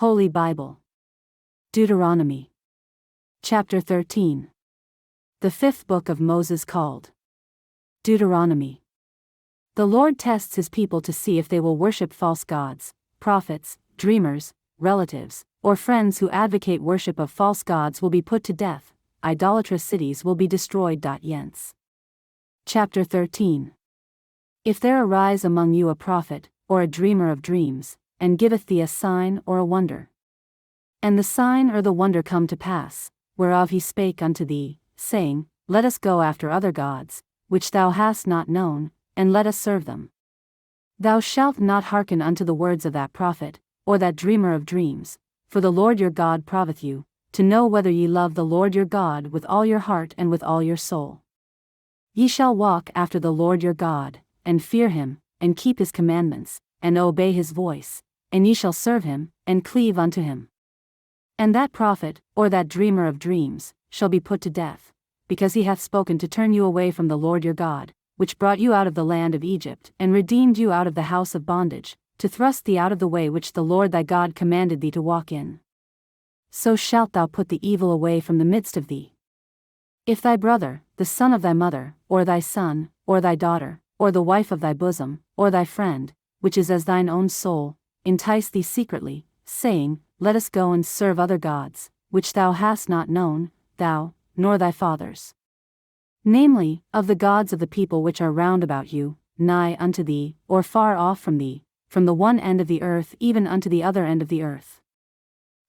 Holy Bible. Deuteronomy. Chapter 13. The fifth book of Moses called Deuteronomy. The Lord tests his people to see if they will worship false gods, prophets, dreamers, relatives, or friends who advocate worship of false gods will be put to death, idolatrous cities will be destroyed. Yens. Chapter 13. If there arise among you a prophet, or a dreamer of dreams, and giveth thee a sign or a wonder, and the sign or the wonder come to pass, whereof he spake unto thee, saying, Let us go after other gods, which thou hast not known, and let us serve them. Thou shalt not hearken unto the words of that prophet, or that dreamer of dreams, for the Lord your God proveth you, to know whether ye love the Lord your God with all your heart and with all your soul. Ye shall walk after the Lord your God, and fear him, and keep his commandments, and obey his voice, and ye shall serve him, and cleave unto him. And that prophet, or that dreamer of dreams, shall be put to death, because he hath spoken to turn you away from the Lord your God, which brought you out of the land of Egypt, and redeemed you out of the house of bondage, to thrust thee out of the way which the Lord thy God commanded thee to walk in. So shalt thou put the evil away from the midst of thee. If thy brother, the son of thy mother, or thy son, or thy daughter, or the wife of thy bosom, or thy friend, which is as thine own soul, entice thee secretly, saying, Let us go and serve other gods, which thou hast not known, thou, nor thy fathers. Namely, of the gods of the people which are round about you, nigh unto thee, or far off from thee, from the one end of the earth even unto the other end of the earth.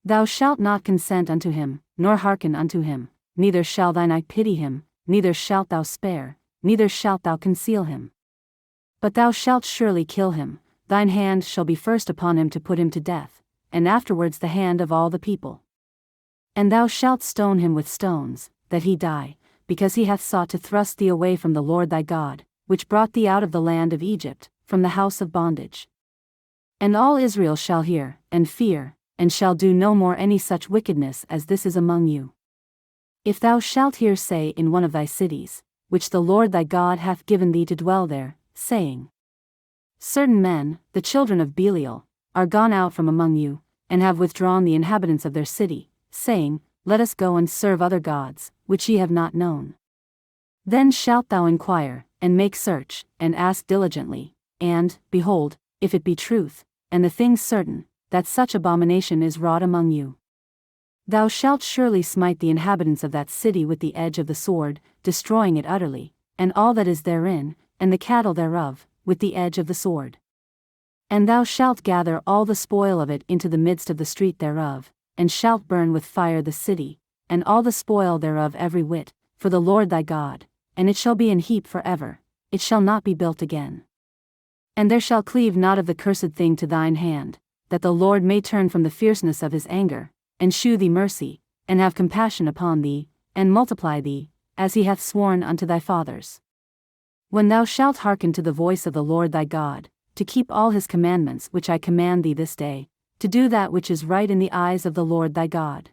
Thou shalt not consent unto him, nor hearken unto him, neither shall thine eye pity him, neither shalt thou spare, neither shalt thou conceal him. But thou shalt surely kill him, thine hand shall be first upon him to put him to death, and afterwards the hand of all the people. And thou shalt stone him with stones, that he die, because he hath sought to thrust thee away from the Lord thy God, which brought thee out of the land of Egypt, from the house of bondage. And all Israel shall hear, and fear, and shall do no more any such wickedness as this is among you. If thou shalt hear say in one of thy cities, which the Lord thy God hath given thee to dwell there, saying, Certain men, the children of Belial, are gone out from among you, and have withdrawn the inhabitants of their city, saying, Let us go and serve other gods, which ye have not known. Then shalt thou inquire, and make search, and ask diligently, and, behold, if it be truth, and the thing certain, that such abomination is wrought among you, thou shalt surely smite the inhabitants of that city with the edge of the sword, destroying it utterly, and all that is therein, and the cattle thereof, with the edge of the sword. And thou shalt gather all the spoil of it into the midst of the street thereof, and shalt burn with fire the city, and all the spoil thereof every whit, for the Lord thy God, and it shall be an heap for ever, it shall not be built again. And there shall cleave not of the cursed thing to thine hand, that the Lord may turn from the fierceness of his anger, and shew thee mercy, and have compassion upon thee, and multiply thee, as he hath sworn unto thy fathers. When thou shalt hearken to the voice of the Lord thy God, to keep all his commandments which I command thee this day, to do that which is right in the eyes of the Lord thy God.